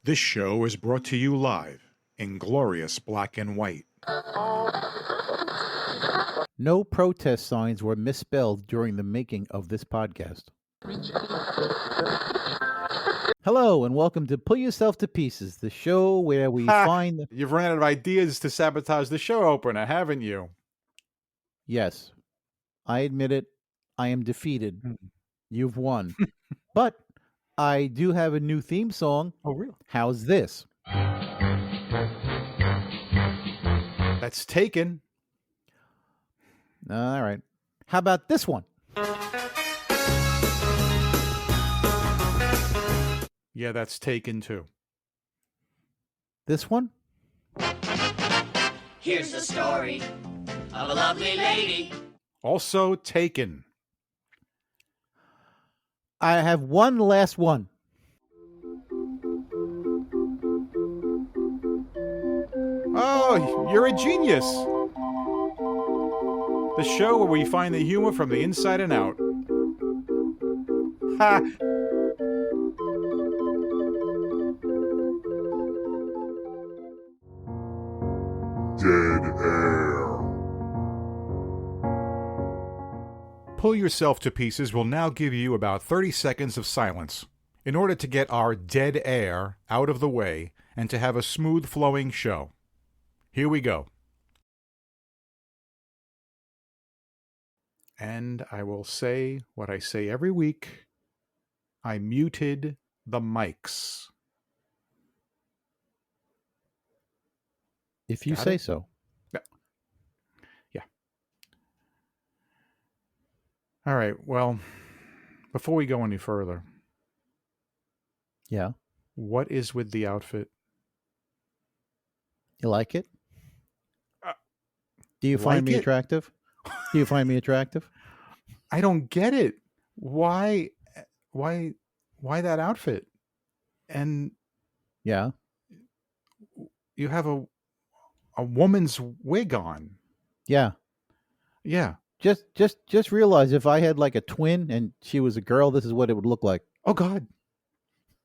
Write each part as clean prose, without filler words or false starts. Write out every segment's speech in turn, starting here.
This show is brought to you live in glorious black and white. No protest signs were misspelled during the making of this podcast. Hello, and welcome to Pull Yourself to Pieces, the show where we find... You've ran out of ideas to sabotage the show opener, haven't you? Yes, I admit it. I am defeated. You've won. But I do have a new theme song. Oh, really? How's this? That's taken. All right. How about this one? Yeah, that's taken too. This one? Here's the story of a lovely lady. Also taken. I have one last one. Oh, you're a genius. The show where we find the humor from the inside and out. Ha! Dead air. Pull Yourself to Pieces will now give you about 30 seconds of silence in order to get our dead air out of the way and to have a smooth flowing show. Here we go. And I will say what I say every week. I muted the mics. If you Got say it? so. Yeah. All right. Well, before we go any further, Yeah. what is with the outfit? You like it? Uh, Do you find like me it? attractive? Do you find me attractive? I don't get it. Why that outfit? And Yeah. you have a woman's wig on. Yeah. Yeah. Just realize if I had like a twin and she was a girl, this is what it would look like. Oh God.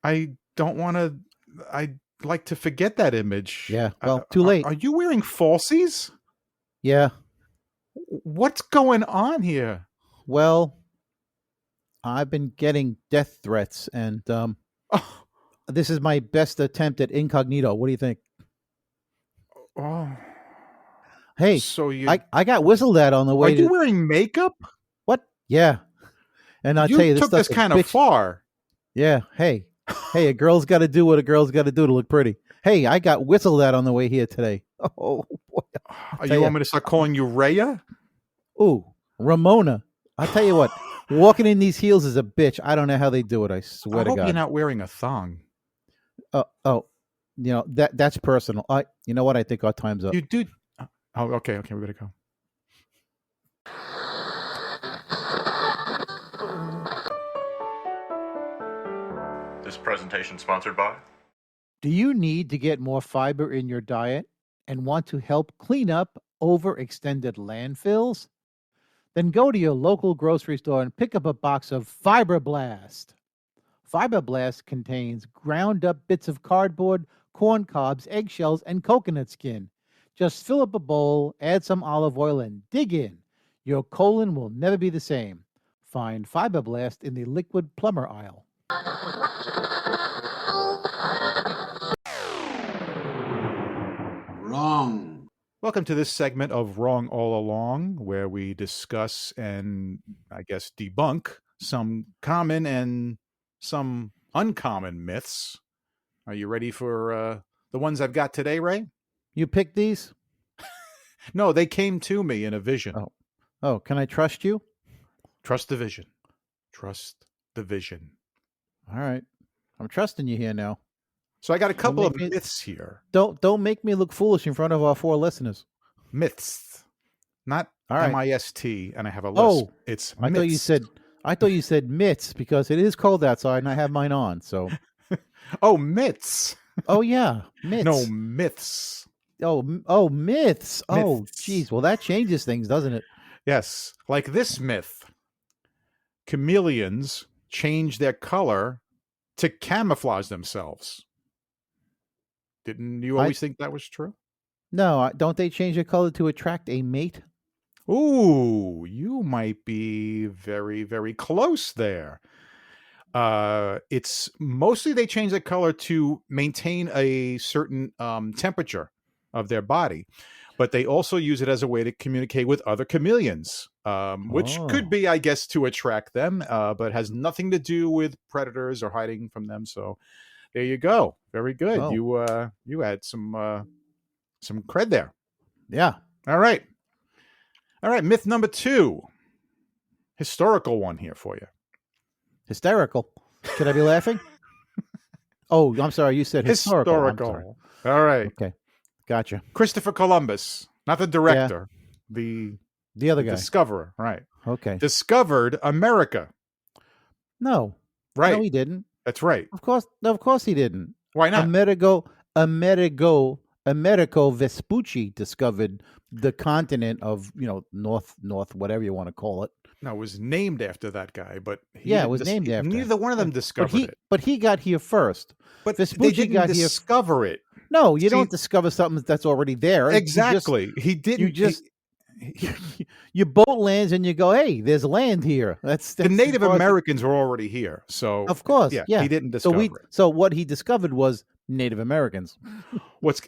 I don't want to. I'd like to forget that image. Yeah, well, too late. Are you wearing falsies? Yeah. What's going on here? Well, I've been getting death threats, and Oh, this is my best attempt at incognito. What do you think? oh. Hey, So you I got whistled at on the are way you to wearing makeup? what? Yeah, and I'll You tell you this took this stuff's a kind of bitch. far. Yeah. Hey, a girl's got to do what a girl's got to do to look pretty. Hey, I got whistled at on the way here today. Oh, boy. Are tell you ya. want me to start calling you Raya? Ooh, Ramona. I'll tell you what. Walking in these heels is a bitch. I don't know how they do it. I swear I to hope God. you're not wearing a thong. You know that's personal. You know what? I think our time's up. You do. Oh, okay. We better go. This presentation sponsored by Do you need to get more fiber in your diet and want to help clean up overextended landfills? Then go to your local grocery store and pick up a box of Fiberblast. Fiberblast contains ground up bits of cardboard, corn cobs, eggshells, and coconut skin. Just fill up a bowl, add some olive oil, and dig in. Your colon will never be the same. Find Fiberblast in the liquid plumber aisle. Wrong. Welcome to this segment of Wrong All Along, where we discuss and, I guess, debunk some common and some uncommon myths. Are you ready for the ones I've got today, Ray? You picked these? No, they came to me in a vision. Oh, can I trust you? Trust the vision. Trust the vision. All right. I'm trusting you here now. So I got a couple of make me- myths here. Don't make me look foolish in front of our 4 listeners. Myths. Not All right. M-I-S-T, and I have a list. Oh, It's I thought you said mitts because it is cold outside and I have mine on. So, Oh, myths. oh yeah, mitts. No, myths. Oh, myths. Oh, Myths. geez. Well, that changes things, doesn't it? Yes, like this myth. Chameleons change their color to camouflage themselves. Didn't you always think that was true? No, don't they change their color to attract a mate? Ooh, you might be very, very close there. It's mostly they change the color to maintain a certain temperature of their body, but they also use it as a way to communicate with other chameleons, which could Oh. be, I guess, to attract them, but has nothing to do with predators or hiding from them. So there you go. Very good. Oh. You had some cred there. Yeah. All right. Myth number 2. Historical one here for you. Hysterical. Should I be laughing? Oh, I'm sorry. You said historical. I'm sorry. All right. Okay. Gotcha. Christopher Columbus, not the director, the other guy. discoverer, right? Okay. Discovered America. No. Right. No, he didn't. That's right. Of course he didn't. Why not? Amerigo Vespucci discovered the continent of, north, whatever you want to call it. No, it was named after that guy, but it was named after him. Neither one of them discovered it. But he got here first. But Vespucci they didn't got here. discover it. No, you don't discover something that's already there. Exactly. He didn't. You boat lands and you go, hey, there's land here. That's the Native Americans were already here. So of course, yeah. He didn't discover it. So what he discovered was Native Americans. What's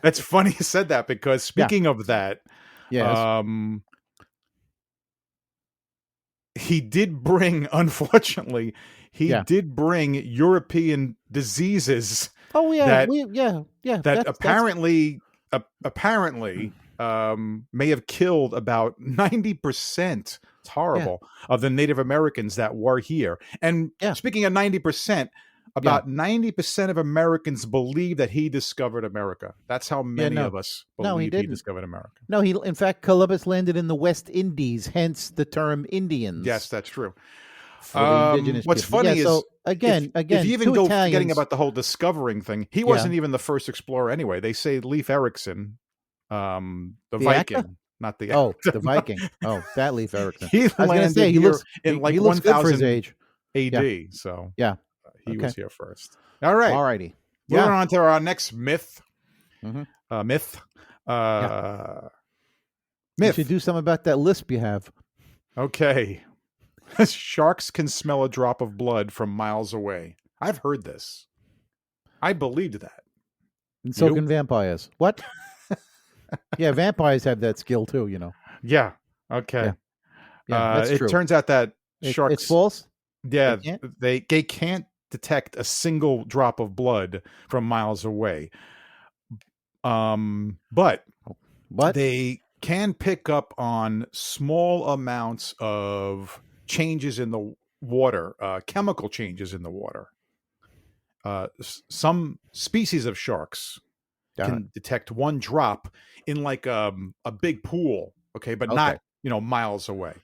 that's funny you said that, because speaking of that, yes. He did bring, unfortunately, did bring European diseases. Oh yeah, that apparently may have killed about 90%. It's horrible of the Native Americans that were here. And speaking of 90%, about 90% of Americans believe that he discovered America. That's how many of us believe he discovered America. No, in fact, Columbus landed in the West Indies, hence the term Indians. Yes, that's true. For the indigenous what's people. funny is, so again, if you even go Italians, forgetting about the whole discovering thing, he wasn't even the first explorer anyway. They say Leif Erikson, the Viking, actor? not the actor. The Viking. Oh, that Leif Erikson. He landed here in like 1000 age. AD. So he was here first. All right. Alrighty. Moving on to our next myth. Mm-hmm. Myth. You should do something about that lisp you have. Okay. Sharks can smell a drop of blood from miles away. I've heard this. I believed that. And so can vampires. What? Yeah, vampires have that skill too, Yeah. Okay. Yeah, that's true. It turns out that sharks... It's false? Yeah, they can't detect a single drop of blood from miles away. But they can pick up on small amounts of changes in the water, chemical changes in the water. Some species of sharks can detect one drop in like a big pool, but not miles away.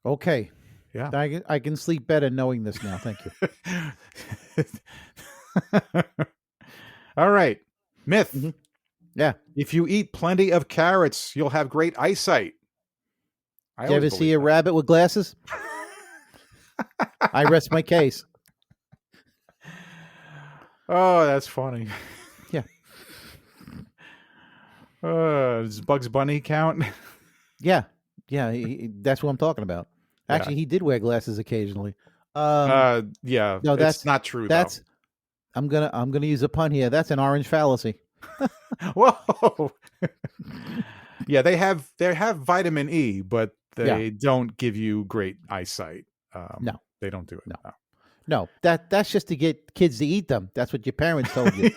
Okay. Yeah, I can sleep better knowing this now. Thank you. All right, myth. Mm-hmm. Yeah, if you eat plenty of carrots, you'll have great eyesight. Did you ever see a rabbit with glasses? I rest my case. Oh, that's funny. Yeah. Does Bugs Bunny count? Yeah. That's what I'm talking about. Actually, he did wear glasses occasionally. No, that's not true. I'm gonna use a pun here. That's an orange fallacy. Whoa. Yeah, they have vitamin E, but they don't give you great eyesight. No, they don't do it. No. That's just to get kids to eat them. That's what your parents told you.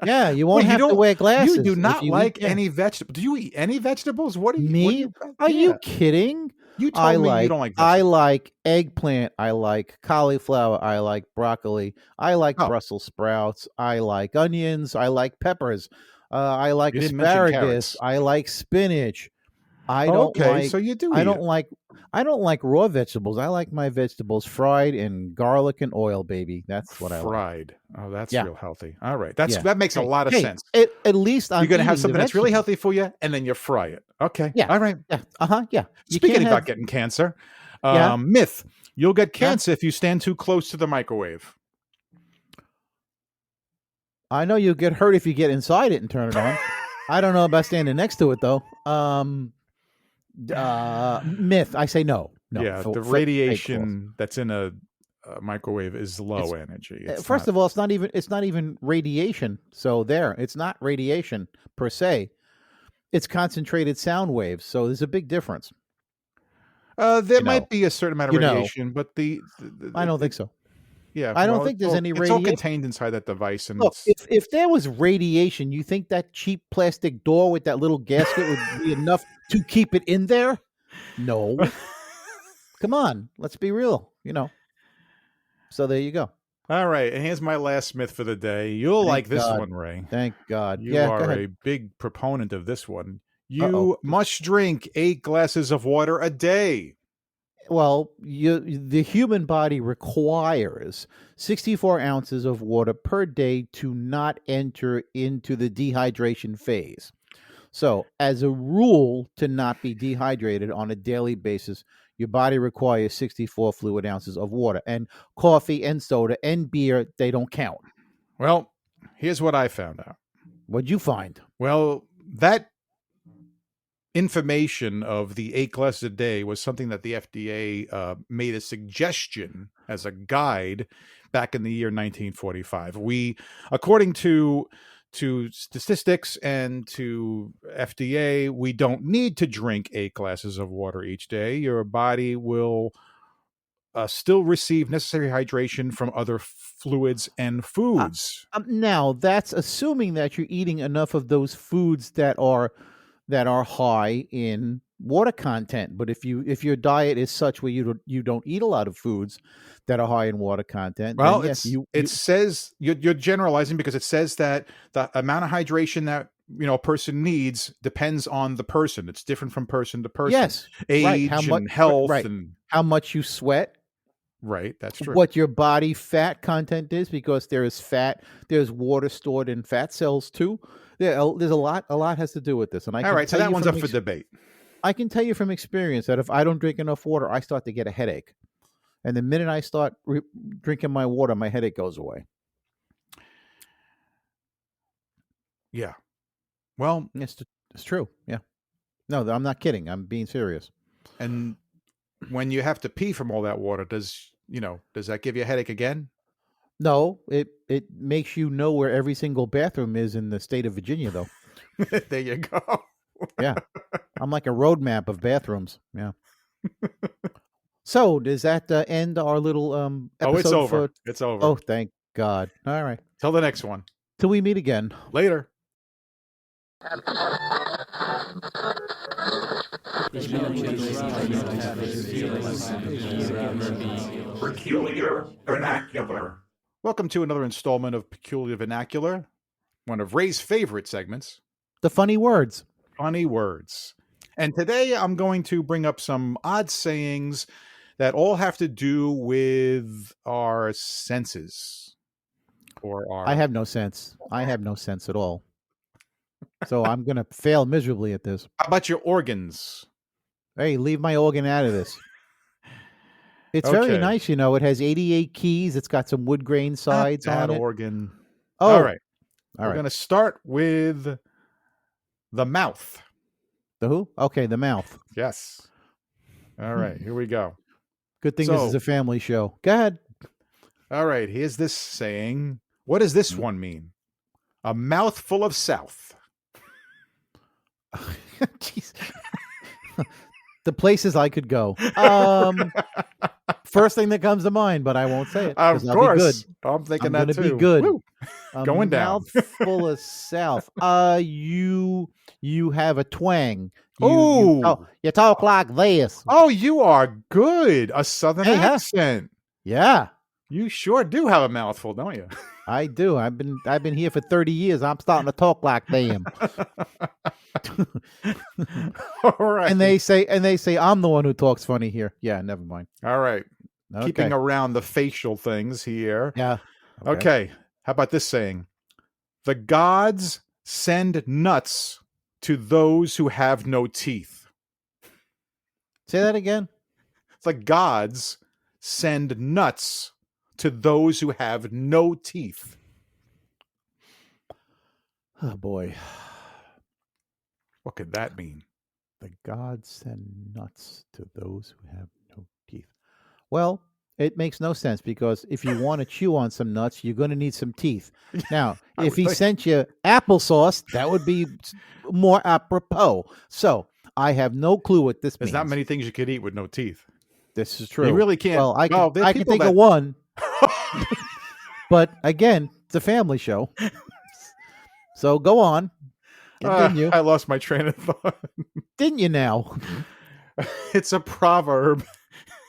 Yeah, you won't have to wear glasses. You do not like any vegetables. Do you eat any vegetables? What do you? Me? Are you kidding? You told me you don't like vegetables. I like eggplant. I like cauliflower. I like broccoli. I like Brussels sprouts. I like onions. I like peppers. I like asparagus. I like spinach. I don't like. So you do. I don't like raw vegetables. I like my vegetables fried in garlic and oil, baby. That's what I like. Fried. Oh, that's real healthy. All right, that makes a lot of sense. At least you're going to have something that's really healthy for you, and then you fry it. Okay. Yeah. All right. Yeah. Yeah. Speaking about getting cancer, myth: you'll get cancer if you stand too close to the microwave. I know you'll get hurt if you get inside it and turn it on. I don't know about standing next to it though. Myth. I say no. No. Yeah, the Fake radiation that's in a microwave is low energy. It's First not- of all, it's not even radiation. So it's not radiation per se. It's concentrated sound waves. So there's a big difference. there you might know. be a certain amount of You know. radiation, but I don't think so. Yeah, I don't well, think there's any It's all radiation. contained inside that device, and Look, it's- if there was radiation, you think that cheap plastic door with that little gasket would be enough to keep it in there? No. Come on, let's be real. So there you go. all right. And here's my last myth for the day. You'll Thank like this God. one, Ray. Thank God. You yeah, go are ahead. a big proponent of this one. You Uh-oh. must drink 8 glasses of water a day. Well, the human body requires 64 ounces of water per day to not enter into the dehydration phase. So, as a rule, to not be dehydrated on a daily basis, your body requires 64 fluid ounces of water. And coffee and soda and beer, they don't count. Well, here's what I found out. What'd you find? Well, that information of the 8 glasses a day was something that the FDA made a suggestion as a guide back in the year 1945. According to statistics and to FDA, we don't need to drink 8 glasses of water each day. Your body will still receive necessary hydration from other fluids and foods. Now, that's assuming that you're eating enough of those foods that are high in water content. But if your diet is such where you don't eat a lot of foods that are high in water content, Well, then yes, it says you're generalizing because it says that the amount of hydration that a person needs depends on the person. It's different from person to person. yes, Age How much- and health right. and how much you sweat, right. That's true. what your body fat content is, because there's water stored in fat cells too. There's a lot has to do with this. And All right, so that one's up for debate. I can tell you from experience that if I don't drink enough water, I start to get a headache. And the minute I start drinking my water, my headache goes away. Yeah. Well, It's true. Yeah. No, I'm not kidding. I'm being serious. and when you have to pee from all that water, does that give you a headache again? No, it makes you know where every single bathroom is in the state of Virginia, though. There you go. Yeah. I'm like a roadmap of bathrooms. Yeah. So does that end our little episode? Oh, it's over. For... It's over. Oh, thank God. All right. Till the next one. Till we meet again. Later. Peculiar Vernacular. Welcome to another installment of Peculiar Vernacular, one of Ray's favorite segments, The funny words. Funny Words. And today I'm going to bring up some odd sayings that all have to do with our senses. Or our... I have no sense. I have no sense at all. So I'm going to fail miserably at this. How about your organs? Hey, leave my organ out of this. It's very Okay. nice, It has 88 keys. It's got some wood grain sides Not on that it. organ. Oh, All right. All We're right. going to start with the mouth. The who? Okay, the mouth. Yes. All right. Here we go. Good thing this is So- a family show. Go ahead. All right. Here's this saying. What does this one mean? A mouthful of South. Jeez. The places I could go. First thing that comes to mind, but I won't say it. Of 'cause I'll be good. course. I'm thinking I'm that gonna too. be good. Woo. A Going down. mouthful of South. You have a twang. Ooh. You talk like this. Oh, you are good. A Southern Hey, huh? accent. Yeah, You sure do have a mouthful, don't you? I do. I've been here for 30 years. I'm starting to talk like them. All right. And they say I'm the one who talks funny here. Yeah, never mind. All right. Okay. Keeping around the facial things here. Yeah. Okay. How about this saying? The gods send nuts to those who have no teeth. Say that again. The gods send nuts to those who have no teeth. Oh boy. What could that mean? The gods send nuts to those who have no teeth. Well, it makes no sense because if you want to chew on some nuts, you're going to need some teeth. Now, I if would he think. sent you applesauce, that would be more apropos. So I have no clue what this There's means. not many things you could eat with no teeth. This is true. You really can't. Well, I well, can, there's I can people think of that- one, but again, it's a family show. So go on. Continue. I lost my train of thought. Didn't you now? It's a proverb.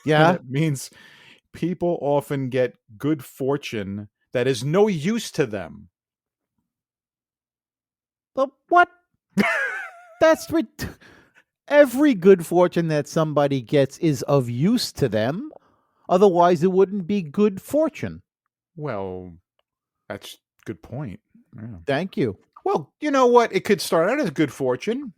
Yeah. And it means people often get good fortune that is no use to them. But what? That's every good fortune that somebody gets is of use to them. Otherwise, it wouldn't be good fortune. Well, that's a good point. Yeah. Thank you. Well, you know what? It could start out as good fortune.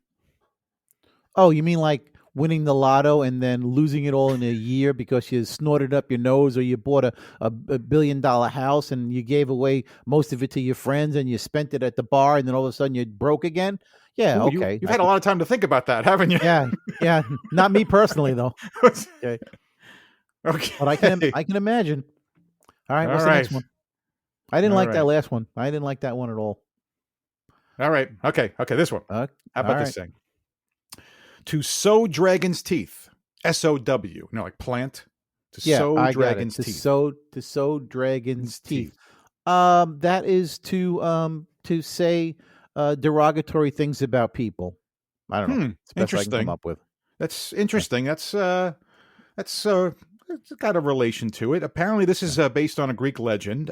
Oh, you mean like winning the lotto and then losing it all in a year because you snorted up your nose, or you bought a $1 billion house and you gave away most of it to your friends and you spent it at the bar and then all of a sudden you're broke again? Yeah, Ooh, okay. You've had a lot of time to think about that, haven't you? Yeah, yeah. Not me personally though, Okay. but I can imagine. All right, what's All the next right. one? I didn't All like that right. last one. I didn't like that one at all. All right. Okay. This one. Uh, How about all this thing? To sow dragon's teeth. SOW. You know, like plant. To Yeah, sow I got it. dragon's To teeth. sow dragon's teeth. That is to say derogatory things about people. I don't know. It's the best I can Interesting. come up with. That's interesting. That's it's got a relation to it. Apparently, this is based on a Greek legend.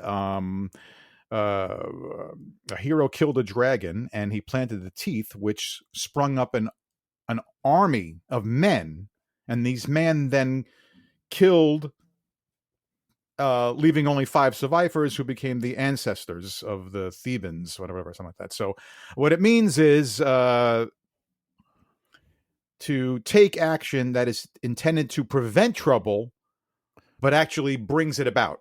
A hero killed a dragon, and he planted the teeth, which sprung up an army of men, and these men then killed, leaving only 5 survivors, who became the ancestors of the Thebans, whatever, something like that. So, what it means is to take action that is intended to prevent trouble, but actually brings it about.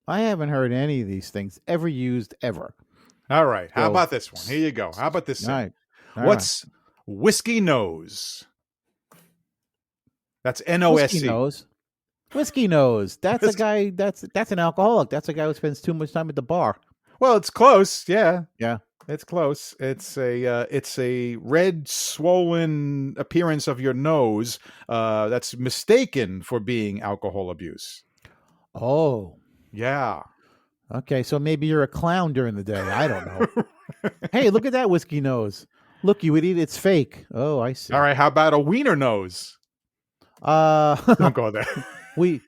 I haven't heard any of these things ever used ever. All right. How So- about this one? Here you go. How about this? All right. All What's whiskey nose? That's right. N-O-S-E. Whiskey nose? Whiskey nose. That's a Whiskey- guy. That's an alcoholic. That's a guy who spends too much time at the bar. Well, it's close. Yeah. Yeah. It's close. It's a red, swollen appearance of your nose that's mistaken for being alcohol abuse. Oh. Yeah. Okay, so maybe you're a clown during the day. I don't know. Hey, look at that whiskey nose. Look, you idiot, it's fake. Oh, I see. All right. How about a wiener nose? Don't go there. we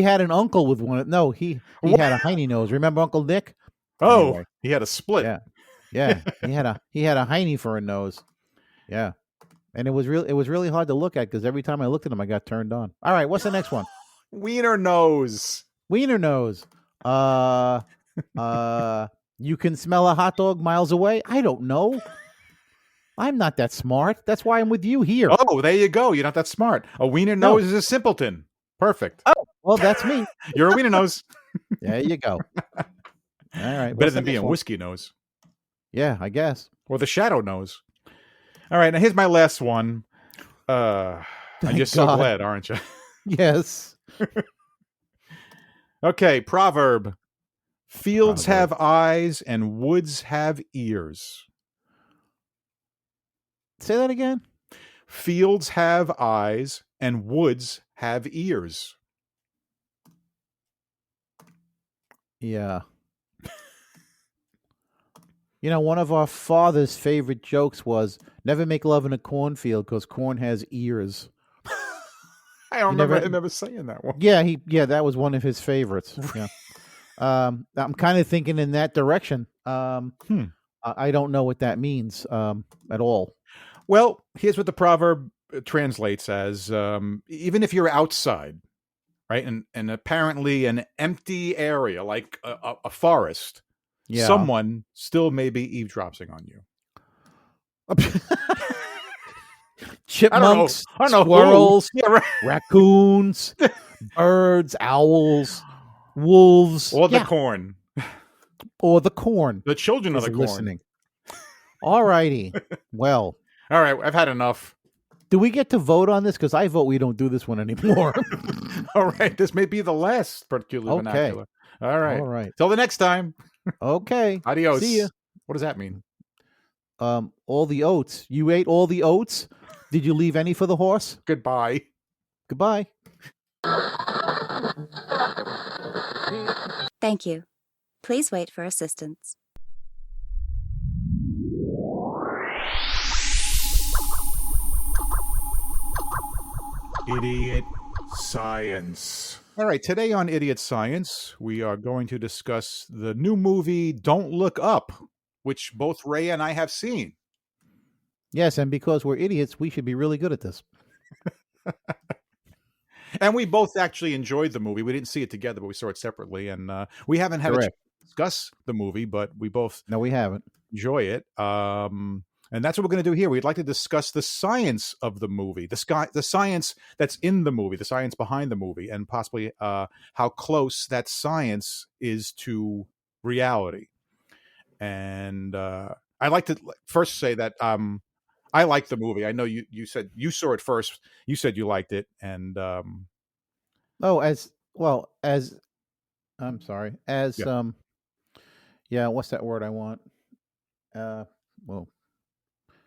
had an uncle with one. No, he had a hiney nose. Remember Uncle Nick? Oh, Anyway. he had a split. Yeah. Yeah, he had a hiney for a nose. Yeah, and it was really hard to look at because every time I looked at him, I got turned on. All right, what's the next one? Wiener nose. Wiener nose. You can smell a hot dog miles away. I don't know. I'm not that smart. That's why I'm with you here. Oh, there you go. You're not that smart. A wiener No. nose is a simpleton. Perfect. Well, that's me. You're a wiener nose. There you go. All right, Better what's the than next being one? whiskey nose Yeah, I guess. or the shadow nose. All right, now here's my last one. And Thank you're so God. glad, aren't you? Yes. Okay, proverb. Fields Proverb. have eyes and woods have ears. Say that again. Fields have eyes and woods have ears. Yeah. You know, one of our father's favorite jokes was never make love in a cornfield because corn has ears. I don't You remember never- him ever saying that one. Yeah, that was one of his favorites. Yeah. I'm kind of thinking in that direction. I don't know what that means at all. Well, here's what the proverb translates as: even if you're outside, right, and apparently an empty area like a forest, Yeah. someone still may be eavesdropping on you. Chipmunks, I don't know who. squirrels, Yeah, right. raccoons, birds, owls. wolves, or the yeah, corn, or the corn the children of is the corn. listening. All righty. Well, All right, I've had enough. do we get to vote on this? Because I vote we don't do this one anymore. All right, this may be the last particular Okay. vernacular. All right. All right. Till the next time. Okay. Adios. See ya. What does that mean? All the oats. You ate all the oats? Did you leave any for the horse? Goodbye. Goodbye. Thank you. Please wait for assistance. Idiot Science. All right, today on Idiot Science, we are going to discuss the new movie Don't Look Up, which both Ray and I have seen. Yes, and because we're idiots, we should be really good at this. And we both actually enjoyed the movie. We didn't see it together, but we saw it separately. And we haven't had a chance Correct. to discuss the movie, but we both No, we haven't. enjoy it. And that's what we're going to do here. We'd like to discuss the science of the movie, the science that's in the movie, the science behind the movie, and possibly how close that science is to reality. And I'd like to first say that I like the movie. I know you said you saw it first. You said you liked it, and Oh, as well as I'm sorry. As yeah, what's that word I want? Well,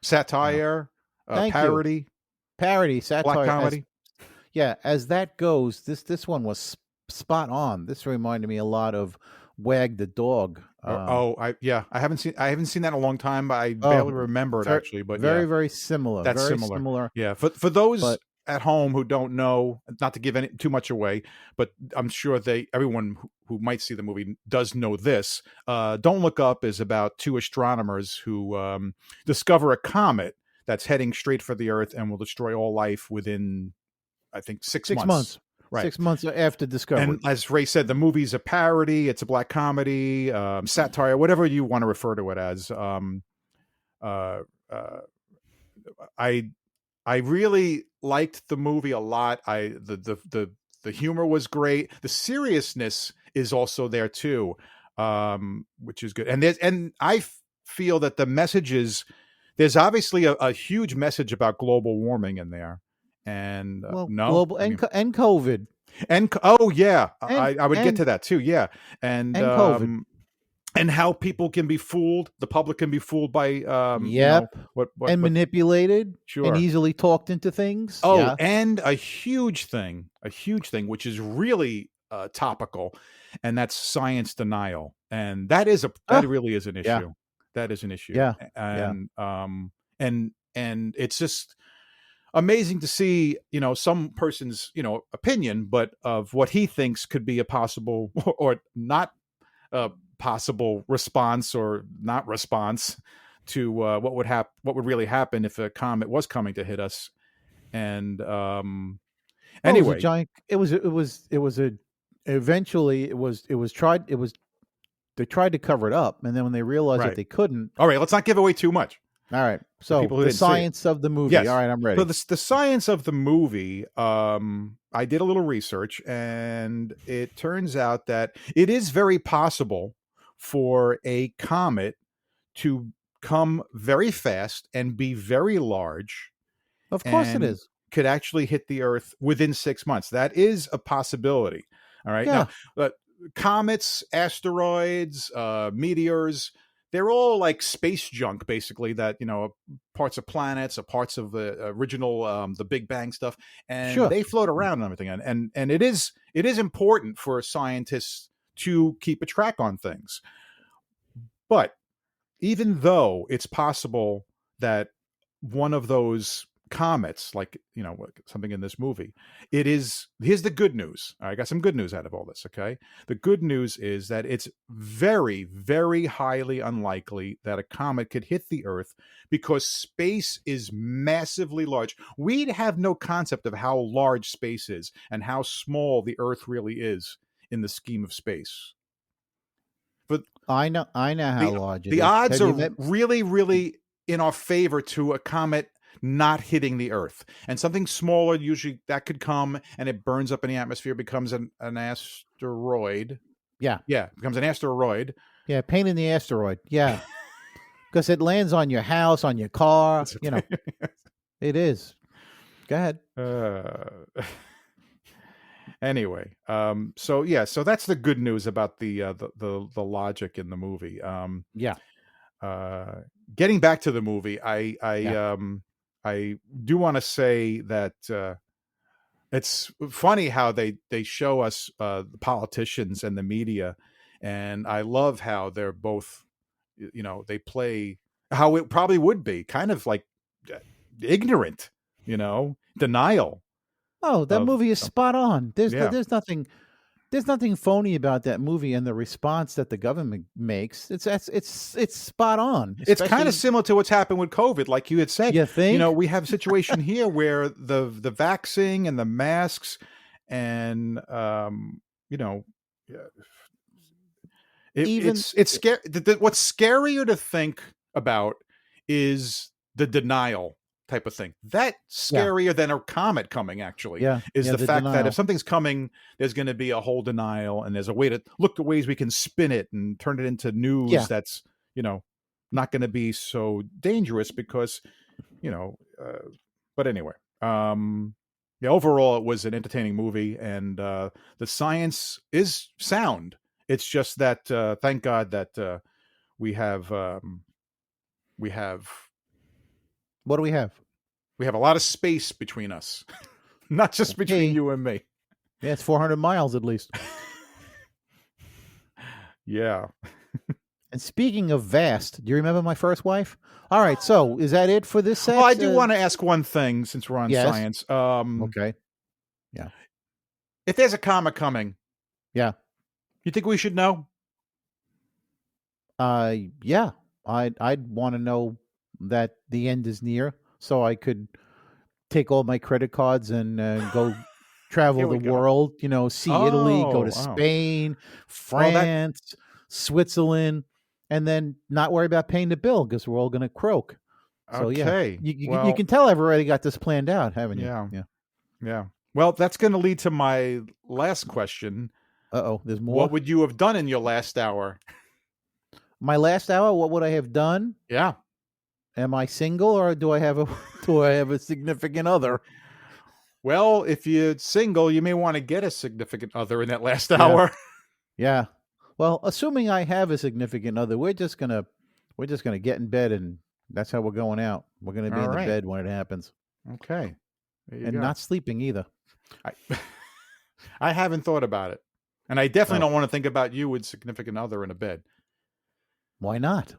satire, Thank you. parody, parody, satire, black comedy. As that goes, this one was spot on. This reminded me a lot of Wag the Dog. I haven't seen that in a long time. But I barely remember it actually, but very yeah, very similar. that's very similar. Yeah, for those But- at home who don't know, not to give too much away, but I'm sure everyone who might see the movie does know this. Don't Look Up is about two astronomers who discover a comet that's heading straight for the Earth and will destroy all life within, I think, 6 months. Right. 6 months after discovery. And as Ray said, the movie's a parody. It's a black comedy, satire, whatever you want to refer to it as. I really liked the movie a lot. The humor was great. The seriousness is also there too, which is good. And I feel that the messages, there's obviously a huge message about global warming in there. And global and COVID. And oh yeah, And- I would get and- to that too. Yeah, and COVID. and how people can be fooled. The public can be fooled by Yep. what And manipulated Sure. and easily talked into things. Oh, Yeah. and a huge thing, which is really topical, and that's science denial, and that really is an issue. Yeah. That is an issue. Yeah. And it's just amazing to see, some person's, opinion, but of what he thinks could be a possible or not possible response or not response to what would really happen if a comet was coming to hit us. And anyway, they tried to cover it up, and then when they realized Right. that they couldn't. all right, let's not give away too much. All right. So people who the didn't see it. science of the movie. Yes. All right, I'm ready. So the science of the movie, I did a little research, and it turns out that it is very possible for a comet to come very fast and be very large. Of course it and is. Could actually hit the Earth within 6 months. That is a possibility. All right. Yeah. Now, comets, asteroids, meteors, they're all like space junk, basically, that, parts of planets or parts of the original, the Big Bang stuff. And Sure. they float around and everything. And it is important for scientists to keep a track on things. But even though it's possible that one of those comets, like, something in this movie, here's the good news. I got some good news out of all this. Okay. The good news is that it's very, very highly unlikely that a comet could hit the Earth because space is massively large. We'd have no concept of how large space is and how small the Earth really is in the scheme of space. But I know how large it is. the odds Have you are met- really, really in our favor to a comet not hitting the Earth. And something smaller, usually that could come and it burns up in the atmosphere, becomes an asteroid. Yeah. Yeah, becomes an asteroid. Yeah, pain in the asteroid. Yeah. Because it lands on your house, on your car. You know, it is. Go ahead. Anyway, so that's the good news about the logic in the movie. Yeah. Getting back to the movie, I do want to say that it's funny how they show us the politicians and the media, and I love how they're both, you know, they play how it probably would be, kind of like ignorant, you know, denial. Oh, that movie is spot on. There's nothing phony about that movie and the response that the government makes. It's spot on. It's kind of similar to what's happened with COVID, like you had said. You think? You know, we have a situation here where the vaccine and the masks and you know, it's scary. What's scarier to think about is the denial type of thing. That's scarier than a comet coming, actually. Is the fact that if something's coming, there's going to be a whole denial, and there's a way to look at ways we can spin it and turn it into news that's, you know, not going to be so dangerous because, you know, but anyway, overall it was an entertaining movie, and the science is sound. It's just that thank God that we have what do we have? We have a lot of space between us, not just between you and me. Yeah, it's 400 miles at least. Yeah. And speaking of vast, do you remember my first wife? All right, so is that it for this set? Well, I do want to ask one thing since we're on science. Okay. Yeah. If there's a comet coming, you think we should know? Yeah. I'd want to know that the end is near, so I could take all my credit cards and go travel the world, you know, see Italy, go to Spain, France, Switzerland, and then not worry about paying the bill because we're all going to croak. So you can tell I've already got this planned out, haven't you? Yeah. Well, that's going to lead to my last question. There's more. What would you have done in your last hour? My last hour, what would I have done? Yeah. Am I single, or do I have a significant other? Well, if you're single, you may want to get a significant other in that last hour. Yeah. Well, assuming I have a significant other, we're just gonna get in bed, and that's how we're going out. We're gonna be in the bed when it happens. Okay. And not sleeping either. I haven't thought about it, and I definitely don't want to think about you with significant other in a bed. Why not?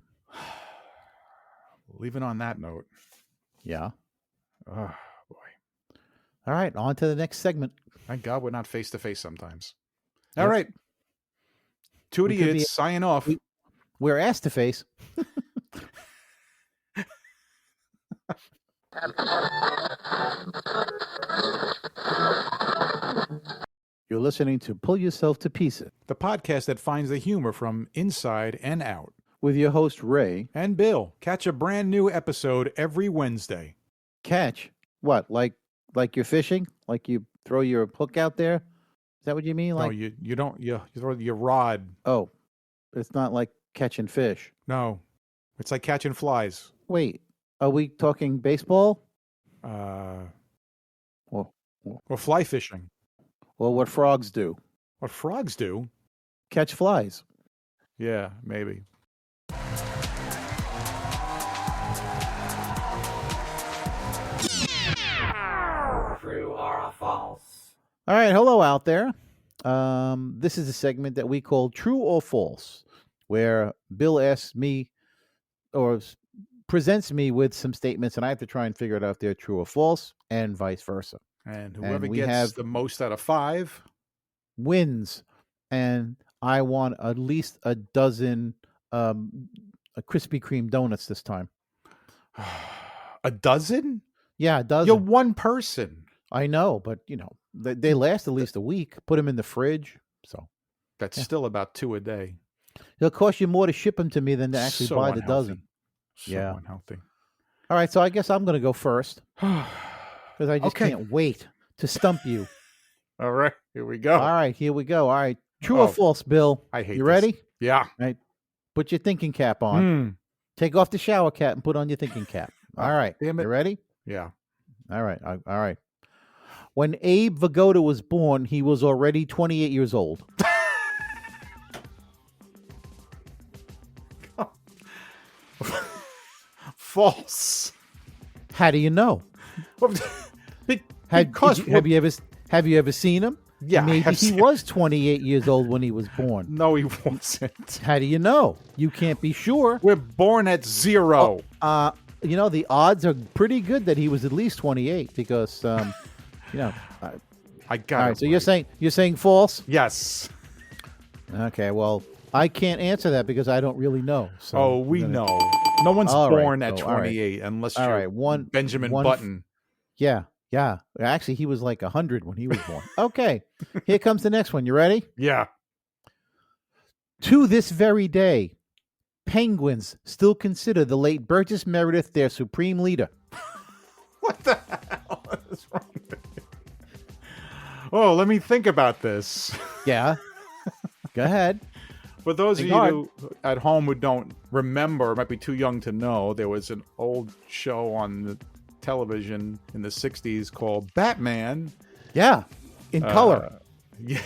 Leaving on that note. Yeah. Oh, boy. All right, on to the next segment. Thank God we're not face to face sometimes. All right. Two idiots signing off. We're ass to face. You're listening to Pull Yourself to Pieces, the podcast that finds the humor from inside and out. With your host, Ray. And Bill. Catch a brand new episode every Wednesday. Catch? What? Like you're fishing? Like you throw your hook out there? Is that what you mean? Like, no, you don't. You throw your rod. Oh, it's not like catching fish. No, it's like catching flies. Wait, are we talking baseball? Or fly fishing. Well, what frogs do? What frogs do? Catch flies. Yeah, maybe. True or false? All right, hello out there. This is a segment that we call True or False, where Bill asks me or presents me with some statements, and I have to try and figure it out if they're true or false, and vice versa. And whoever gets the most out of 5 wins. And I want at least a dozen Krispy Kreme donuts this time. A dozen? Yeah, a dozen. You're one person. I know, but you know they last at least a week. Put them in the fridge, so that's still about 2 a day. It'll cost you more to ship them to me than to actually buy the dozen. So unhealthy. All right, so I guess I'm going to go first because I just Okay. can't wait to stump you. All right, here we go. All right, here we go. All right, true or Oh, false, Bill? I hate You this. ready? Yeah. Put your thinking cap on. Mm. Take off the shower cap and put on your thinking cap. Oh, All right, damn it. you ready? Yeah. All right, all right. When Abe Vigoda was born, he was already 28 years old. False. How do you know? Because Have you ever seen him? Yeah, I maybe have he seen- was 28 years old when he was born. No, he wasn't. How do you know? You can't be sure. We're born at 0. You know, the odds are pretty good that he was at least 28 because, you know. I got All it. right, so you're saying false? Yes. Okay, well, I can't answer that because I don't really know. So Oh, we know. No one's All right, born at so, all right. 28 unless All you're right, one Benjamin one- Button. Yeah. Actually, he was like 100 when he was born. Okay, here comes the next one. You ready? Yeah. To this very day, penguins still consider the late Burgess Meredith their supreme leader. What the hell is wrong with you? Oh, let me think about this. Yeah. Go ahead. For those of Think you hard. who, at home who don't remember, might be too young to know, there was an old show on the television in the 60s called Batman. Yeah. In color. Yeah.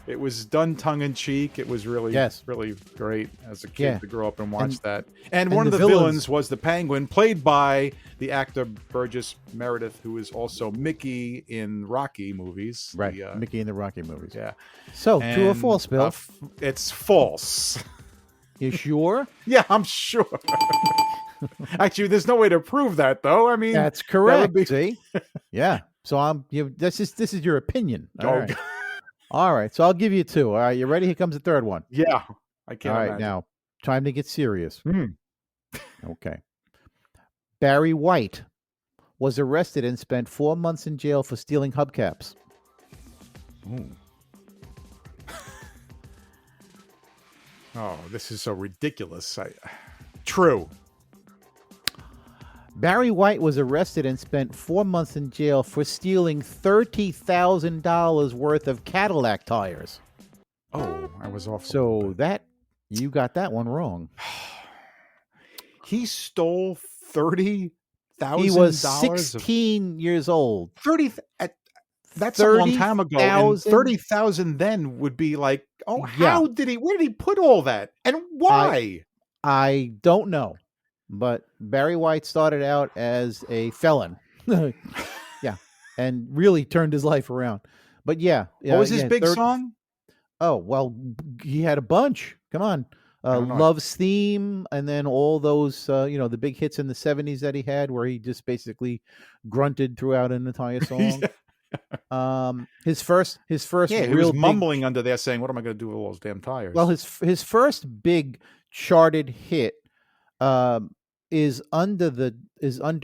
It was done tongue-in-cheek. It was really, Yes. really great as a kid Yeah. to grow up and watch And- that. And and one of the the villains- villains was the Penguin, played by the actor Burgess Meredith, who is also Mickey in Rocky movies. Right. The, Mickey in the Rocky movies. yeah. So, true or And, false, Bill? it's false. You sure? Yeah, I'm sure. Actually, there's no way to prove that, though. I mean, That's would correct. be- See? Yeah. So this is your opinion. All Oh, right. God. All right. So I'll give you two. All right. You ready? Here comes the third one. Yeah, I can't All right. imagine. Now, time to get serious. Hmm. Okay. Barry White was arrested and spent 4 months in jail for stealing hubcaps. Ooh. Oh, this is so ridiculous. True. Barry White was arrested and spent 4 months in jail for stealing $30,000 worth of Cadillac tires. Oh, I was off. a little So bit. you got that one wrong. He stole $30,000. He was 16 years old. 30. That's a long time ago. And 30,000 30,000 then would be like, oh, Yeah. how did he? Where did he put all that? And why? I don't know, but Barry White started out as a felon. Yeah, and really turned his life around. But yeah, What was his yeah, big song? Oh well, he had a bunch. Come on, don't know. Love's Theme, and then all those the big hits in the '70s that he had, where he just basically grunted throughout an entire song. His first Yeah, he real was big- mumbling under there saying, what am I going to do with all those damn tires? Well, his first big charted hit is under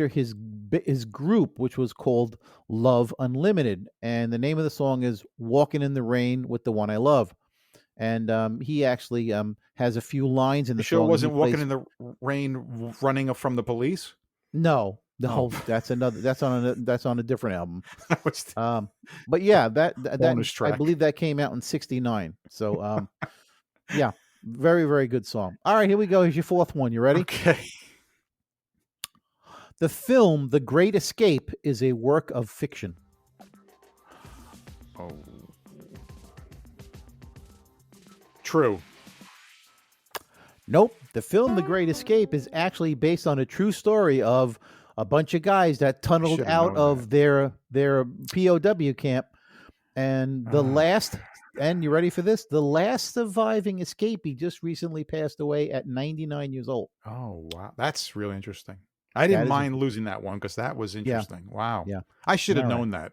his group, which was called Love Unlimited, and the name of the song is "Walking in the Rain with the One I Love." And he actually has a few lines in the you sure song. it and wasn't he walking plays- in the rain running from the police? No, Oh. that's on a different album. That was But yeah, that Bonus I track. believe that came out in '69. So yeah, very very good song. All right, here we go. Here's your fourth one. You ready? okay. The film The Great Escape is a work of fiction. Oh. True. Nope. The film The Great Escape is actually based on a true story of a bunch of guys that tunneled Should've out known of their POW camp. And the last, and you ready for this? The last surviving escapee just recently passed away at 99 years old. Oh, wow. That's really interesting. I didn't is mind losing that one because that was interesting. Wow. Yeah. I should have All right. known that.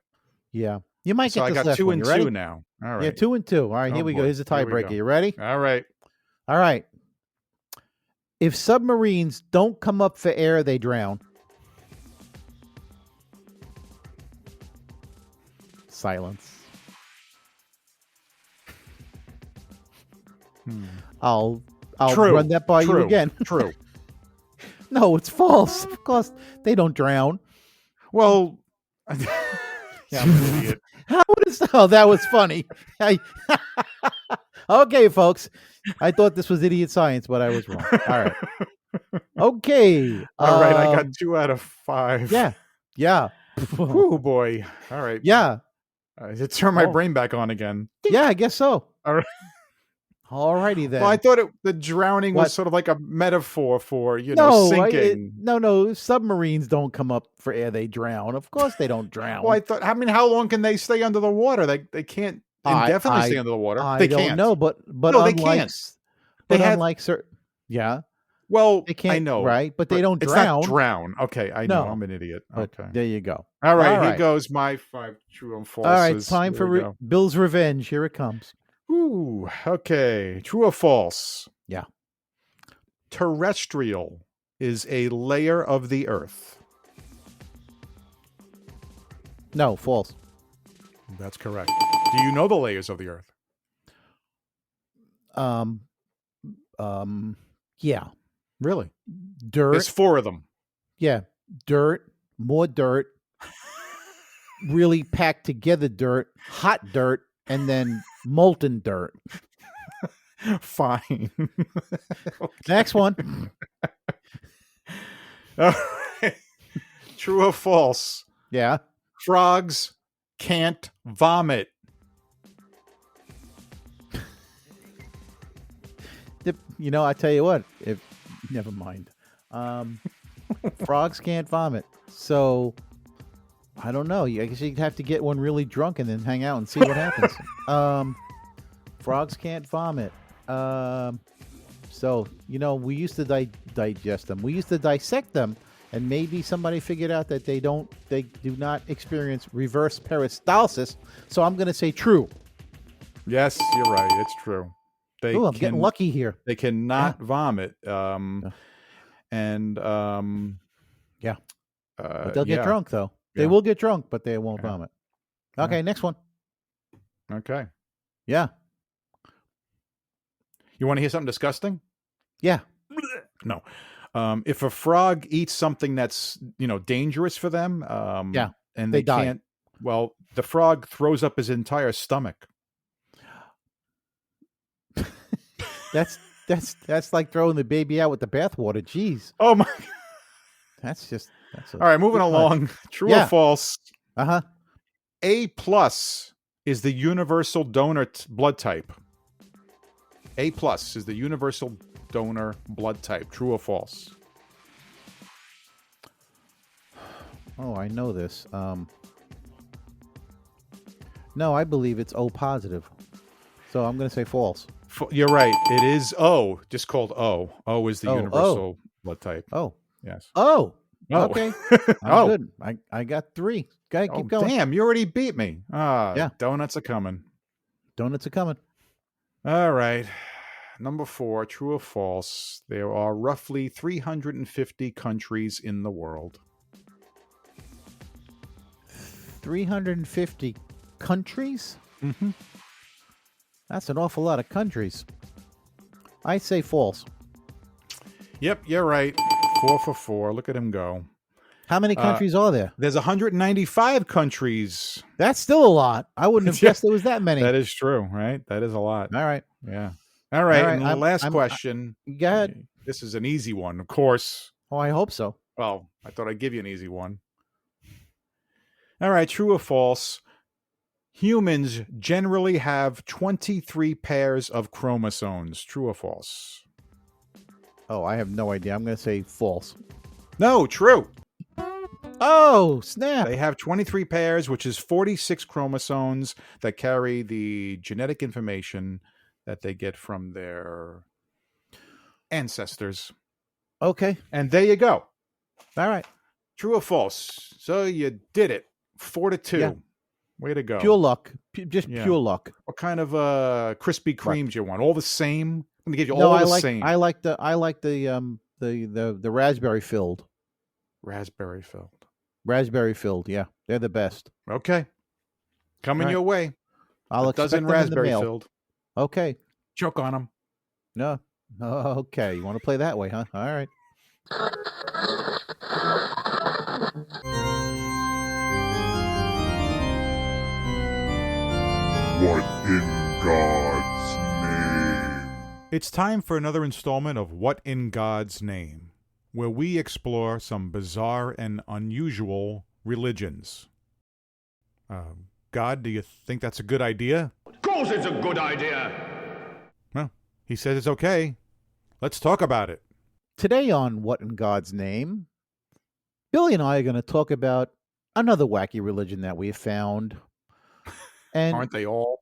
Yeah. You might So get I this got last 2 one. and You ready? 2 now. All right. Yeah, 2 and 2. All right, Oh, here we go. boy. Here's the Here we tiebreaker. go. You ready? All right. All right. If submarines don't come up for air, they drown. Silence. I'll True. run that by you True. again. True. No, it's false. Of course, they don't drown. Well, yeah, I'm an idiot. How is oh that was funny. Okay, folks. I thought this was idiot science, but I was wrong. All right. Okay. All right, I got 2 out of 5. Yeah. Yeah. Oh boy. All right. Yeah. To turn my Oh. brain back on again. Yeah, I guess so. All right. All righty then. Well, I thought the drowning What? was sort of like a metaphor for no, sinking. no. Submarines don't come up for air; they drown. Of course, they don't drown. Well, I thought. I mean, how long can they stay under the water? They can't indefinitely stay under the water. I They don't can't. know, but No, they unlike, can't. But They have- unlike certain, yeah, Well, they can't. I know, right? But they don't it's drown. not drown. Okay, I know. No. I'm an idiot. But Okay. there you go. All right. all Here right. goes my 5 true and falses. All right, time Here for we go. Bill's revenge. Here it comes. Ooh. Okay. True or false? Yeah. Terrestrial is a layer of the Earth. No, false. That's correct. Do you know the layers of the Earth? Yeah, Really? dirt. There's 4 of them. Yeah, dirt, more dirt, really packed together dirt, hot dirt, and then molten dirt. Fine. Next one. All right. True or false? Yeah. Frogs can't vomit. I tell you what, if never mind. Frogs can't vomit. So I don't know. I guess you'd have to get one really drunk and then hang out and see what happens. Frogs can't vomit. So we used to digest them. We used to dissect them, and maybe somebody figured out that they do not experience reverse peristalsis. So I'm going to say true. Yes, you're right. It's true. They Ooh, I'm getting lucky here. They cannot vomit. Yeah. But they'll get drunk though. They Yeah. will get drunk, but they won't Yeah. vomit. Okay, next one. Okay. Yeah. You want to hear something disgusting? Yeah. No. If a frog eats something that's dangerous for them, Yeah, and they they die. can't. Well, the frog throws up his entire stomach. That's like throwing the baby out with the bathwater. Jeez. Oh my! That's All right, moving along. True Yeah. or false? Uh-huh. A+ is the universal donor blood type. A+ is the universal donor blood type. True or false? Oh, I know this. No, I believe it's O positive. So I'm going to say false. You're right. It is O, just called O. O is the Oh, universal blood type. Oh. Yes. Oh. Oh. Okay. I'm Oh. good. I got 3. Guy, keep going. Damn, you already beat me. Yeah. Donuts are coming. Donuts are coming. All right. Number 4, true or false? There are roughly 350 countries in the world. 350 countries? Mm-hmm. That's an awful lot of countries. I say false. Yep, you're right. 4 for 4. Look at him go. How many countries are there? There's 195 countries. That's still a lot. I wouldn't have Yeah. guessed there was that many. That is true, right? That is a lot. All right. Yeah. All right. All right, And the I'm- last I'm- question. Go ahead. This is an easy one, of course. Oh, I hope so. Well, I thought I'd give you an easy one. All right, true or false? Humans generally have 23 pairs of chromosomes. True or false? Oh, I have no idea. I'm going to say false. No, true. Oh, snap. They have 23 pairs, which is 46 chromosomes that carry the genetic information that they get from their ancestors. Okay. And there you go. All right. True or false? So you did it. 4-2. Yeah. Way to go. Pure luck. Just Yeah. pure luck. What kind of Krispy Kremes you want? All the same? I'm gonna give you No, all I the like same. I like the raspberry filled. Raspberry filled. Raspberry filled. Yeah. They're the best. Okay. Coming All right. your way. I'll A expect dozen them in the raspberry mail. filled. Okay. Choke on them. No. Okay. You want to play that way, huh? All right. What in God's name? It's time for another installment of What in God's Name, where we explore some bizarre and unusual religions. God, do you think that's a good idea? Of course it's a good idea. Well, he says it's okay. Let's talk about it. Today on What in God's Name, Billy and I are going to talk about another wacky religion that we found. And Aren't they all?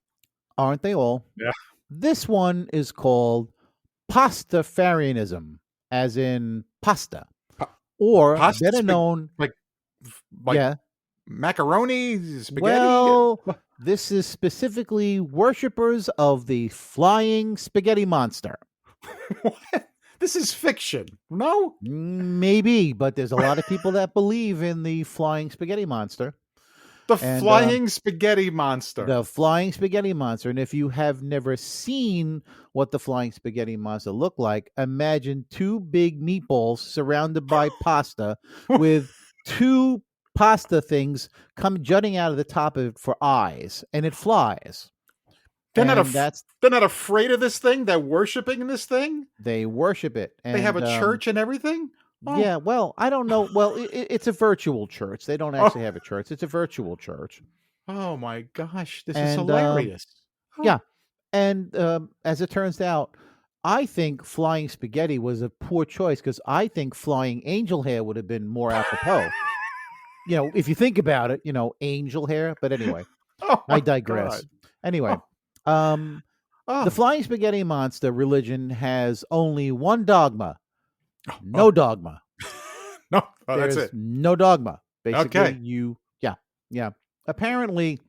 aren't they all? Yeah. This one is called Pastafarianism, as in pasta, or pasta better spag- known, Like yeah. macaroni, spaghetti? Well, this is specifically worshippers of the flying spaghetti monster. What? This is fiction. No? Maybe, but there's a lot of people that believe in the flying spaghetti monster. The And, flying spaghetti monster. The flying spaghetti monster. And if you have never seen what the flying spaghetti monster looked like, imagine two big meatballs surrounded by pasta with two pasta things come jutting out of the top of it for eyes, and it flies. They're not, And they're not afraid of this thing? They're worshiping this thing? they worship it. They have a And, church and everything? Oh. Yeah, well, I don't know. Well, it's a virtual church. They don't actually have a church. It's a virtual church. Oh my gosh, this is And, hilarious. Oh. yeah. And as it turns out, I think flying spaghetti was a poor choice because I think flying angel hair would have been more apropos. If you think about it, angel hair. But anyway, Oh my I digress. God. Anyway, Oh. the flying spaghetti monster religion has only one dogma. Oh, No dogma. no. Oh, that's There's it. no dogma. Basically, Okay. yeah. Apparently,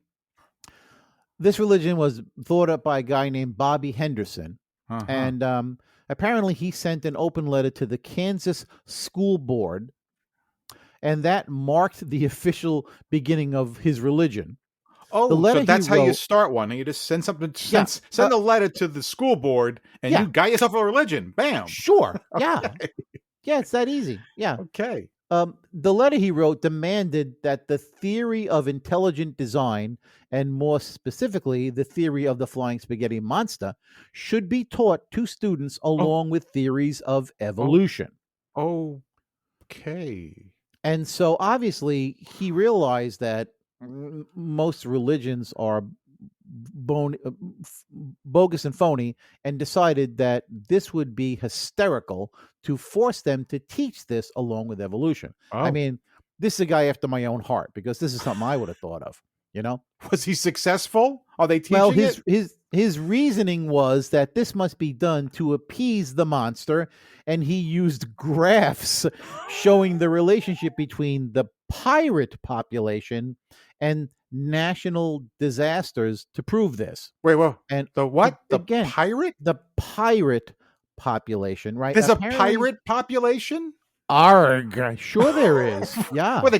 this religion was thought up by a guy named Bobby Henderson, Uh-huh. and apparently he sent an open letter to the Kansas School Board, and that marked the official beginning of his religion. Oh, the letter so that's he how you wrote- start one. You just send something, Yeah. send a letter to the school board, and Yeah. you got yourself a religion. Bam. Sure, yeah, Okay. yeah, it's that easy. Yeah. Okay. The letter he wrote demanded that the theory of intelligent design, and more specifically, the theory of the flying spaghetti monster, should be taught to students along with theories of evolution. Okay. And so obviously, he realized that most religions are bogus and phony, and decided that this would be hysterical to force them to teach this along with evolution. I Oh. mean, this is a guy after my own heart because this is something I would have thought of, Was he successful? Are they teaching Well, it? his reasoning was that this must be done to appease the monster, and he used graphs showing the relationship between the pirate population and national disasters to prove this. Wait, well, And the what? The again, pirate? the pirate population, right? There's Apparently- a pirate population? Arg, sure there is. Yeah. Well, they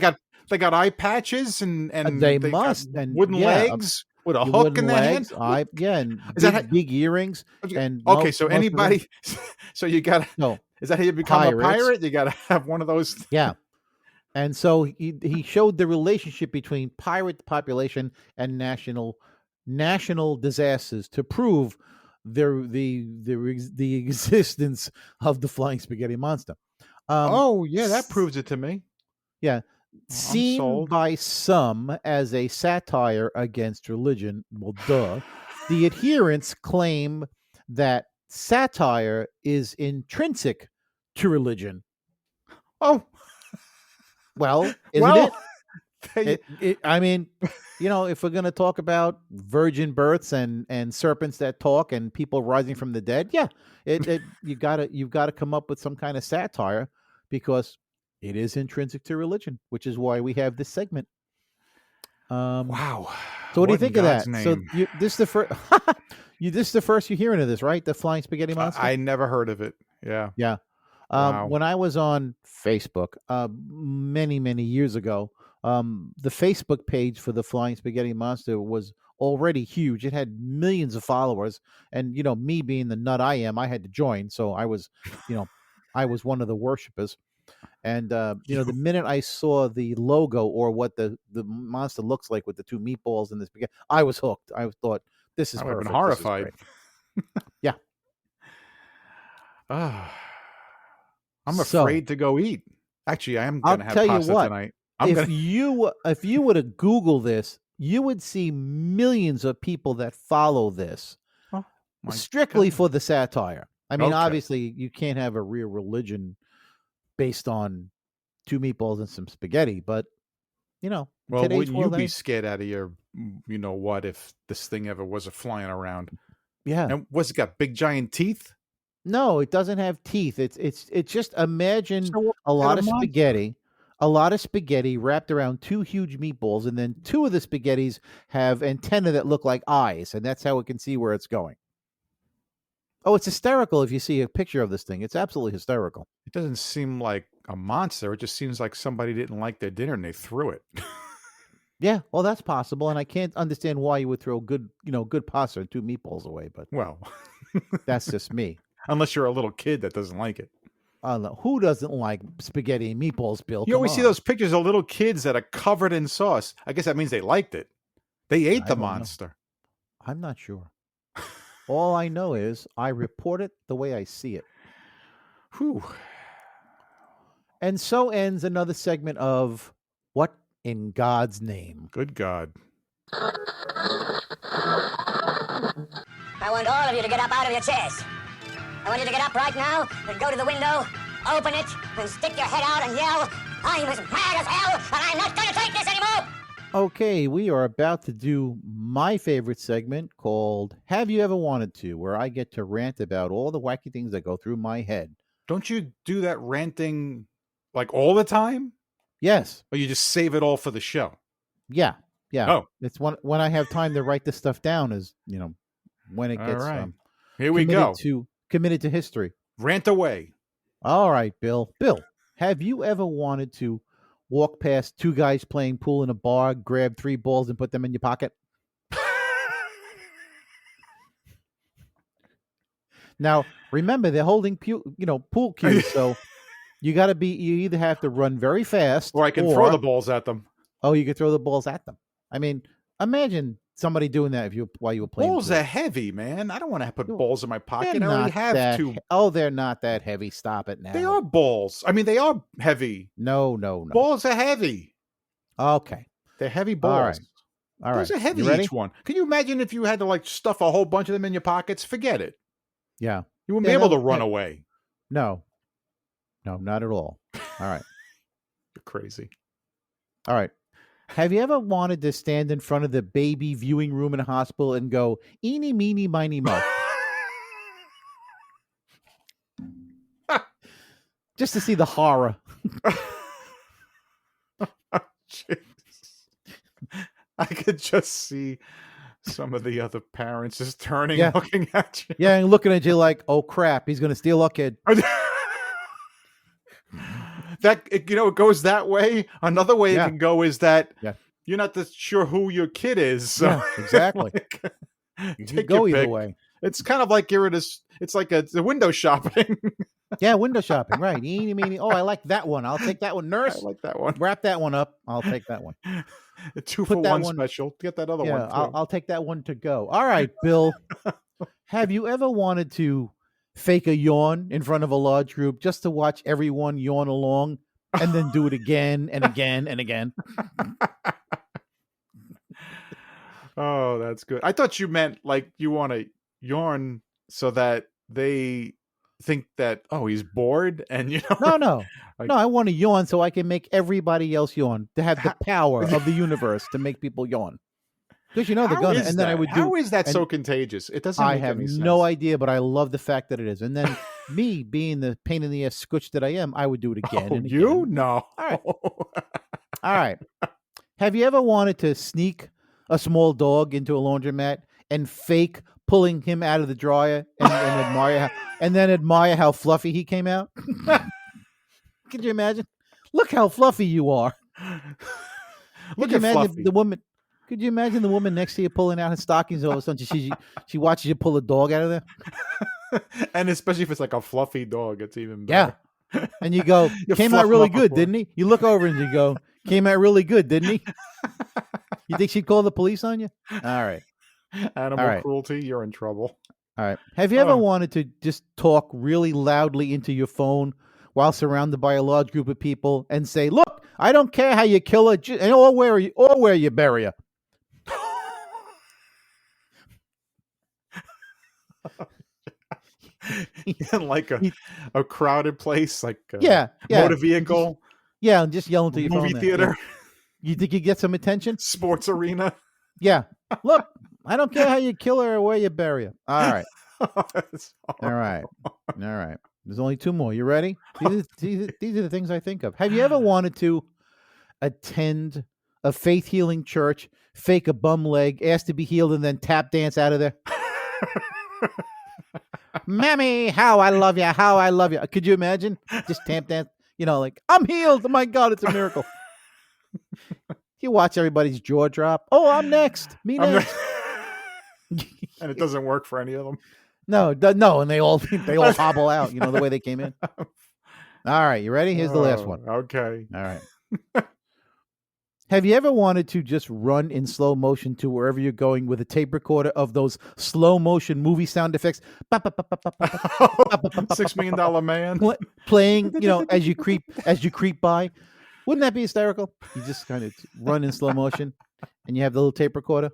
got eye patches and They got must, and wooden yeah, legs with a Your hook wooden in their legs, hand. and Is that big earrings. And Okay, so most of them- anybody, so you got to. No, Is that how you become Pirates. a pirate? You got to have one of those. yeah. And so he showed the relationship between pirate population and national disasters to prove the existence of the flying spaghetti monster. Oh yeah, that proves it to me. Seen sold. by some as a satire against religion. Well, duh. The adherents claim that satire is intrinsic to religion. Oh, Well, isn't well, it? I mean, if we're going to talk about virgin births and serpents that talk and people rising from the dead, yeah, you've got to come up with some kind of satire because it is intrinsic to religion, which is why we have this segment. wow. So what do you in think of that? God's So name? this is the first. This is the first you're hearing of this, right? The flying spaghetti monster. I never heard of it. Yeah. Yeah. Wow. When I was on Facebook many, many years ago, the Facebook page for the Flying Spaghetti Monster was already huge. It had millions of followers. And, me being the nut I am, I had to join. So I was, I was one of the worshipers. And the minute I saw the logo or what the monster looks like with the two meatballs and this spaghetti, I was hooked. I thought this is I would have perfect. been This is horrified. great. Yeah. Ah, I'm So- afraid to go eat. Actually, I am I'll going to have tell you pasta what, tonight. If you were to Google this, you would see millions of people that follow this My strictly God. for the satire. I mean, Okay. obviously, you can't have a real religion based on two meatballs and some spaghetti, but in Well, today's wouldn't you world, be scared out of your, you know what, if this thing ever was a flying around? yeah. And what's it got? Big giant teeth? No, it doesn't have teeth. It's just imagine So what a lot kind of of monster? spaghetti wrapped around two huge meatballs, and then two of the spaghettis have antennae that look like eyes, and that's how it can see where it's going. Oh, it's hysterical if you see a picture of this thing. It's absolutely hysterical. It doesn't seem like a monster. It just seems like somebody didn't like their dinner and they threw it. Yeah, well, that's possible, and I can't understand why you would throw good pasta and two meatballs away, but Well, that's just me. unless you're a little kid that doesn't like it. I don't know. Who doesn't like spaghetti and meatballs, Bill? You Come always see on. those pictures of little kids that are covered in sauce. I guess that means they liked it. They ate I the don't know. monster. I'm not sure. All I know is I report it the way I see it. Whew. And so ends another segment of What in God's Name? Good God. I want all of you to get up out of your chairs. I want you to get up right now and go to the window, open it, and stick your head out and yell, I'm as mad as hell, and I'm not going to take this anymore! Okay, we are about to do my favorite segment called Have You Ever Wanted To, where I get to rant about all the wacky things that go through my head. Don't you do that ranting like all the time? Yes. Or you just save it all for the show? Yeah. Yeah. Oh. It's when I have time to write this stuff down is, when it All gets right. Here we committed go. committed to history. Rant away. All right, Bill. Bill, have you ever wanted to walk past two guys playing pool in a bar, grab 3 balls and put them in your pocket? Now, remember they're holding pool cues, so you either have to run very fast Or I can throw the balls at them. Oh, you could throw the balls at them. I mean, imagine somebody doing that while you were playing Balls pool. are heavy, man. I don't want to put Yo, balls in my pocket. They're I already not have that 2. Oh, they're not that heavy. Stop it now. They are balls. I mean, they are heavy. No. Balls are heavy. Okay. They're heavy balls. All right. Those are heavy, You ready? each one. Can you imagine if you had to like stuff a whole bunch of them in your pockets? Forget it. Yeah. You wouldn't Yeah, be able that- to run that- away. No, not at all. All right. You're crazy. All right. Have you ever wanted to stand in front of the baby viewing room in a hospital and go, eeny, meeny, miny, mo? Just to see the horror. Jeez. I could just see some of the other parents just turning Yeah. and looking at you. Yeah, and looking at you like, oh, crap, he's going to steal our kid. That it goes that way. Another way Yeah. it can go is that Yeah. you're not sure who your kid is. So Yeah, exactly. You take could go your either pick. way. It's kind of like you're in it's like a window shopping. Yeah, window shopping, right. Eeny, meeny. Oh, I like that one. I'll take that one. I Nurse, like that one. wrap that one up. I'll take that one. A 2 Put for that 1 one- special. Get that other Yeah, one. Too. I'll take that one to go. All right, Bill. Have you ever wanted to fake a yawn in front of a large group just to watch everyone yawn along and then do it again and again and again? Oh, that's good. I thought you meant like you want to yarn so that they think that he's bored and No. Like- No, I want to yawn so I can make everybody else yawn, to have the power of the universe to make people yawn. Because they're How gonna. is And then I that? would How do. is that and so contagious? It doesn't. I make have any sense. no idea, but I love the fact that it is. And then me being the pain in the ass scooch that I am, I would do it again and again. You no. right. All right. Have you ever wanted to sneak a small dog into a laundromat and fake pulling him out of the dryer and admire how fluffy he came out? Could you imagine? Look how fluffy you are. Look Could you at imagine Fluffy. the woman? Could you imagine the woman next to you pulling out her stockings all of a sudden? She watches you pull a dog out of there. And especially if it's like a fluffy dog, it's even Yeah. better. And you go, You came fluff out him really up good, before. didn't he? You look over and you go, came out really good, didn't he? You think she'd call the police on you? All right. Animal All right. cruelty, you're in trouble. All right. Have you ever Oh. wanted to just talk really loudly into your phone while surrounded by a large group of people and say, look, I don't care how you kill her or where you bury her. In like a crowded place, like a Yeah. motor vehicle, Yeah, and just yell into your movie phone. theater, You think you get some attention? sports arena. Yeah. Look, I don't care how you kill her or where you bury her. All right. That's All right. All right. There's only two more. You ready? These are the things I think of. Have you ever wanted to attend a faith healing church, fake a bum leg, ask to be healed, and then tap dance out of there? Mammy, how I love you. How I love you. Could you imagine? Just tap dance, like, I'm healed. Oh my God, it's a miracle. You watch everybody's jaw drop. Oh, I'm next. Me I'm next. and it doesn't work for any of them. No, and they all hobble out, the way they came in. All right, you ready? Here's the last one. Okay. All right. Have you ever wanted to just run in slow motion to wherever you're going with a tape recorder of those slow motion movie sound effects? $6 million man. Playing, as you creep by. Wouldn't that be hysterical? You just kind of run in slow motion and you have the little tape recorder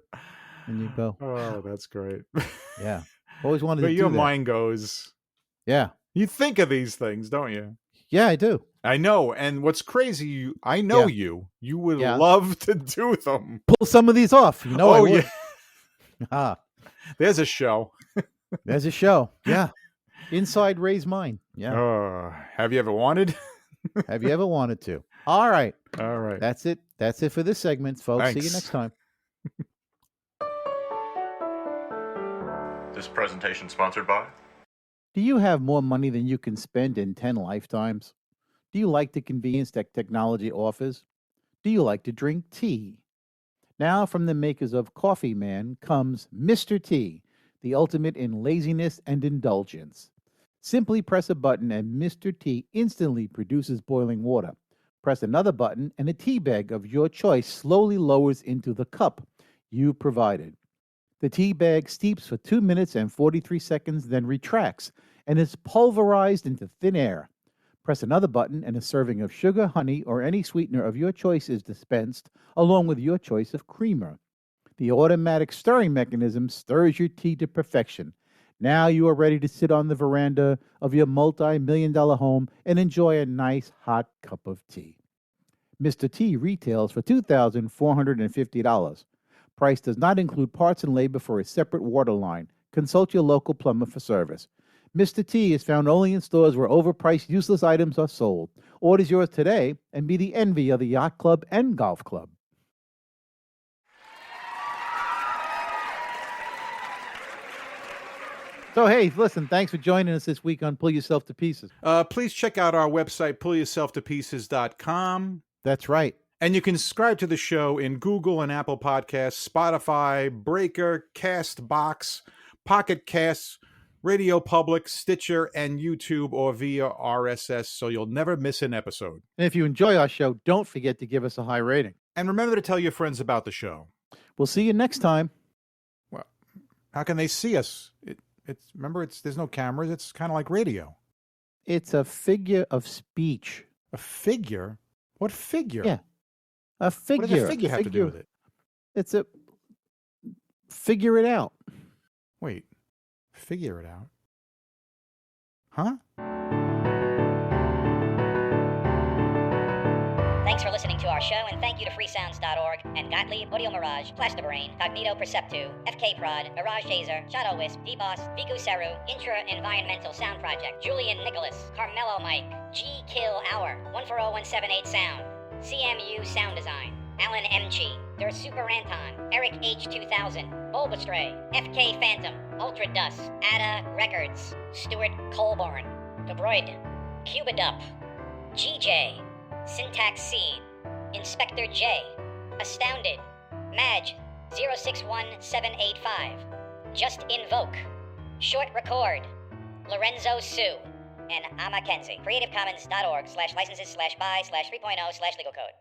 and you go. Oh, that's great. Yeah. Always wanted But to do your that. mind goes. Yeah. You think of these things, don't you? Yeah, I do. I know. And what's crazy, I know you would Yeah. love to do them. Pull some of these off. I Oh, would. yeah. Ah, There's a show. there's a show. Yeah. Inside Ray's mind. Yeah. Have you ever wanted? Have you ever wanted to? All right. All right. That's it. That's it for this segment, folks. See you Thanks. next time. This presentation sponsored by Do you have more money than you can spend in 10 lifetimes? Do you like the convenience that technology offers? Do you like to drink tea? Now, from the makers of Coffee Man comes Mr. T, the ultimate in laziness and indulgence. Simply press a button and Mr. T instantly produces boiling water. Press another button and a tea bag of your choice slowly lowers into the cup you provided. The tea bag steeps for 2 minutes and 43 seconds, then retracts and is pulverized into thin air. Press another button and a serving of sugar, honey, or any sweetener of your choice is dispensed, along with your choice of creamer. The automatic stirring mechanism stirs your tea to perfection. Now you are ready to sit on the veranda of your multi-million-dollar home and enjoy a nice hot cup of tea. Mr. T retails for $2,450. Price does not include parts and labor for a separate water line. Consult your local plumber for service. Mr. T is found only in stores where overpriced, useless items are sold. Order yours today and be the envy of the yacht club and golf club. So, hey, listen, thanks for joining us this week on Pull Yourself to Pieces. Please check out our website, pullyourselftopieces.com. That's right. And you can subscribe to the show in Google and Apple Podcasts, Spotify, Breaker, Castbox, Pocket Casts, Radio Public, Stitcher, and YouTube, or via RSS, so you'll never miss an episode. And if you enjoy our show, don't forget to give us a high rating. And remember to tell your friends about the show. We'll see you next time. Well, how can they see us? There's no cameras. It's kind of like radio. It's a figure of speech. A figure? What figure? Yeah. A figure. What does a figure have to do with it? It's a figure it out. Wait, figure it out? Huh? Thanks for listening to our show, and thank you to freesounds.org and Gottlieb, Audio Mirage, Plasterbrain, Cognito Perceptu, FK Prod, Mirage Taser, Shadow Wisp, DBoss, Viku Seru, Intra Environmental Sound Project, Julian Nicholas, Carmelo Mike, G Kill Hour, 140178 Sound, CMU Sound Design, Alan Mchi, Der Super Anton, Eric H2000, Bulbastray, FK Phantom, Ultra Dust, Ada Records, Stuart Colborn, Debroid, Cubidup, GJ, Syntax Seed, Inspector J, Astounded, Madge 061785, Just Invoke, Short Record, Lorenzo Sue, and I'm Mackenzie. CreativeCommons.org/licenses/by/3.0/legal code.